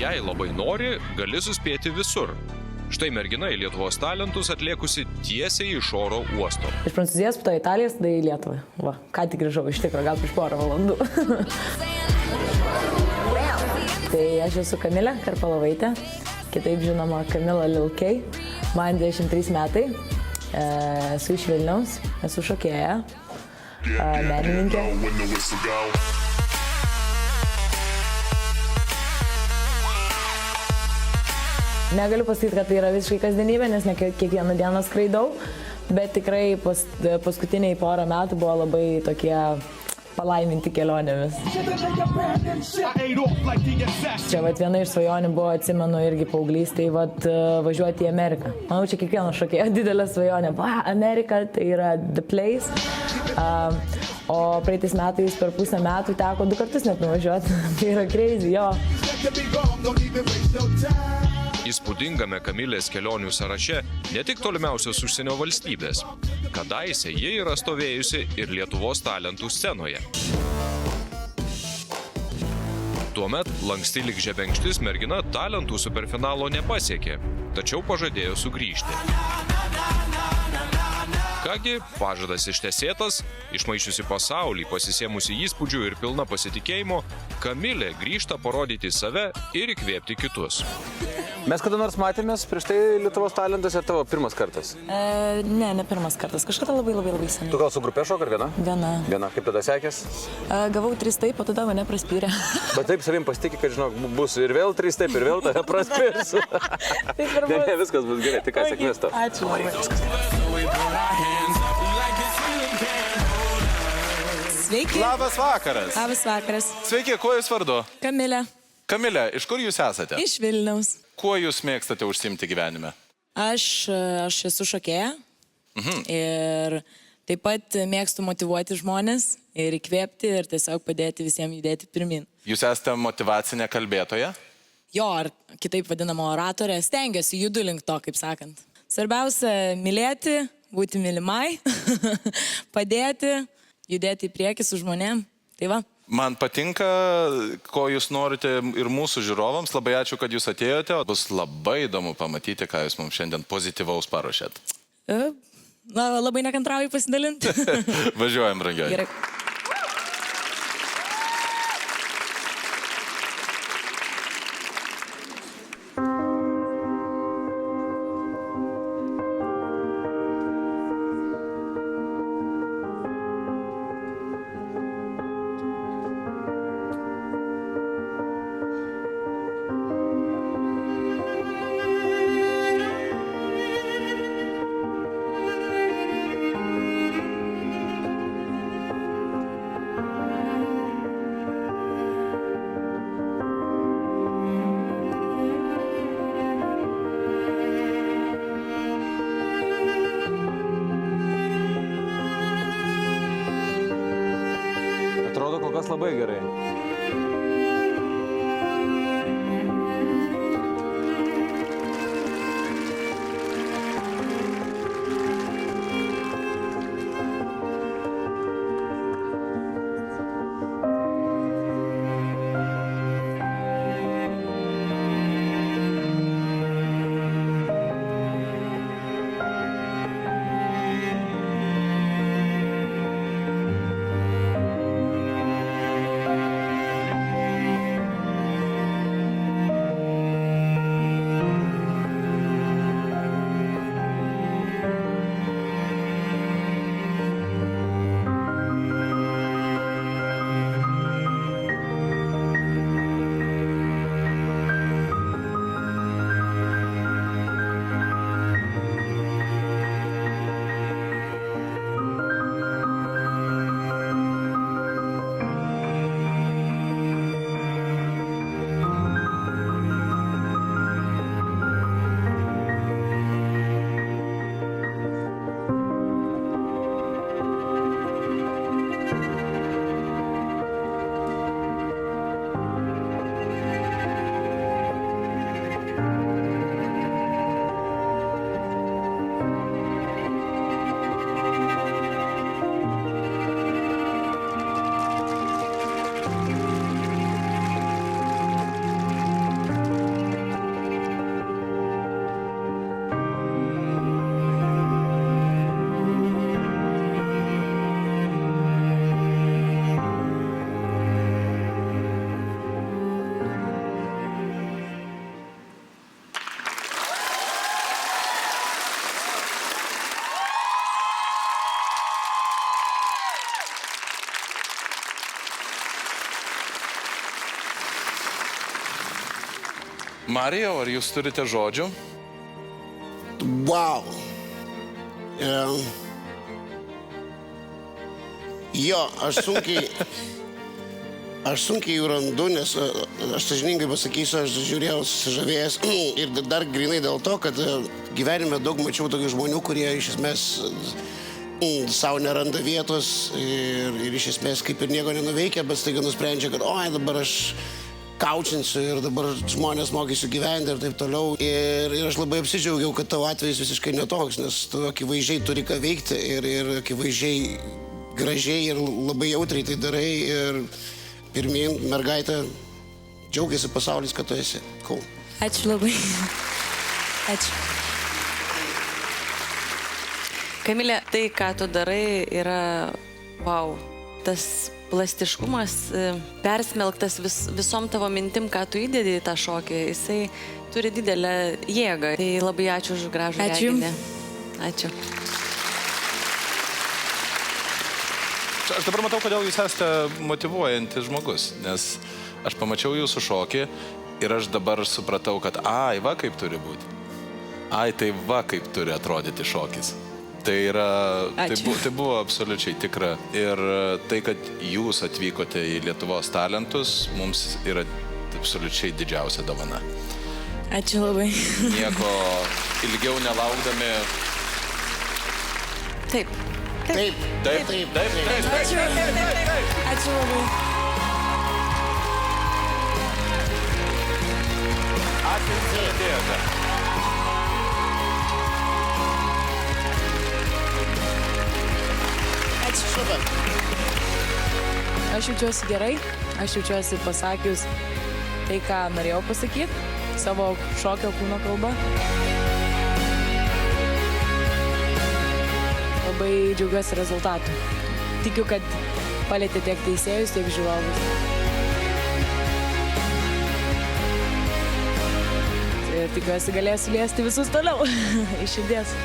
Jei labai nori, gali suspėti visur. Štai mergina į Lietuvos talentus atliekusi tiesiai iš oro uosto. Iš Prancūzijos, po to Italijos, tada į Lietuvą. Va, ką tik grįžau iš tikro, gal prieš porą valandų. Tai aš esu Kamilė Karpalovaitė, kitaip žinoma Kamila Lil K. Man 23 metai, esu iš Vilniaus, esu šokėja, menininkė. Negaliu pasakyti, kad tai yra visiškai kasdienybė, nes ne kiekvieną dieną skraidau, bet tikrai paskutiniai porą metų buvo labai tokie palaiminti kelionėmis. Čia viena iš svajonių buvo, atsimenu, irgi paauglystėje, važiuoti į Ameriką. Manau, čia kiekvieno šokėjo didelė svajonė. Amerika tai yra the place. O praeitais metais per pusę metų teko 2 kartus net nuvažiuoti. Tai yra crazy, jo. Įspūdingame Kamilės kelionių sąraše ne tik tolimiausios užsienio valstybės. Kadaise ji yra stovėjusi ir Lietuvos talentų scenoje. Tuomet lanksti lyg žebenkštis mergina talentų superfinalo nepasiekė, tačiau pažadėjo sugrįžti. Kągi, pažadas ištesėtas, išmaišiusi pasaulį, pasisėmusi įspūdžių ir pilna pasitikėjimo, Kamilė grįžta parodyti save ir įkvėpti kitus. Mes kada nors matėmės prieš tai Lietuvos talentas ir tavo pirmas kartas? Ne pirmas kartas. Kažkada labai seniai. Tu gal su grupė šok ar viena? Viena. Kaip tada sekės? Gavau 3 taip, o tada mane praspyrė. Bet taip savim pasitikė, kad žinok, bus ir vėl 3 taip, ir vėl tave praspirs. Ne, viskas bus gerai, tik ką sėkmės tau. Ačiū. Sveiki. Labas vakaras. Labas vakaras. Sveiki, kuo jūs vardu? Kamilė. Kamilė, iš kur jūs esate? Iš Vilniaus. Kuo jūs mėgstate užsiimti gyvenime? Aš esu šokėja ir taip pat mėgstu motyvuoti žmonės ir įkvėpti ir tiesiog padėti visiems judėti pirmin. Jūs esate motyvacinė kalbėtoja? Jo, ar kitaip vadinama oratorė, stengiuosi judu link to, kaip sakant. Svarbiausia mylėti, būti mylimai, padėti, judėti į priekį su žmonėm. Tai va. Man patinka, ko jūs norite ir mūsų žiūrovams. Labai ačiū, kad jūs atėjote. Bus labai įdomu pamatyti, ką jūs mums šiandien pozityvaus paruošėt. Labai nekantrauju pasidalinti. Važiuojam, brangioji. Gerai. Atrodo kol kas labai gerai. Marijau, ar jūs turite žodžių? Wow. Jo, aš sunkiai jų randu, nes aš sąžiningai pasakysiu, aš žiūrėjau susižavėjęs ir dar grinai dėl to, kad gyvenime daug mačiau tokių žmonių, kurie iš esmės savo neranda vietos ir iš esmės kaip ir nieko nenuveikia, bet staiga nusprendžia, kad oi, dabar aš kaučinsiu ir dabar žmonės mokysiu gyventi ir taip toliau. Ir aš labai apsidžiaugiau, kad tavo atvejis visiškai netoks, nes tu akivaizdžiai turi ką veikti ir akivaizdžiai gražiai ir labai jautriai tai darai ir pirmyn, mergaitė, džiaugiasi pasaulis, kad tu esi. Cool. Ačiū labai. Ačiū. Kamilė, tai, ką tu darai, yra, wow, tas plastiškumas, persmelktas visom tavo mintim, ką tu įdedi į tą šokį, jisai turi didelę jėgą. Tai labai ačiū už gražų reginį. Ačiū. Aš dabar matau, kodėl jūs esate motyvuojantis žmogus, nes aš pamačiau jūsų šokį ir aš dabar supratau, kad ai, va kaip turi būti. Ai, tai va kaip turi atrodyti šokis. Tai buvo absoliučiai tikra. Ir tai, kad jūs atvykote į Lietuvos talentus, mums yra absoliučiai didžiausia dovana. Ačiū labai. Nieko ilgiau nelaukdami. Taip. Taip. Ačiū. Ačiū labai. Ačiū, kad atėjote. Aš jaučiuosi gerai, aš jaučiuosi pasakius tai, ką norėjau pasakyti, savo šokio kūno kalbą. Labai džiaugiuosi rezultatu. Tikiu, kad palietė tiek teisėjus, tiek žiūrovus. Ir tikiuosi galėsiu liesti visus toliau iš širdies.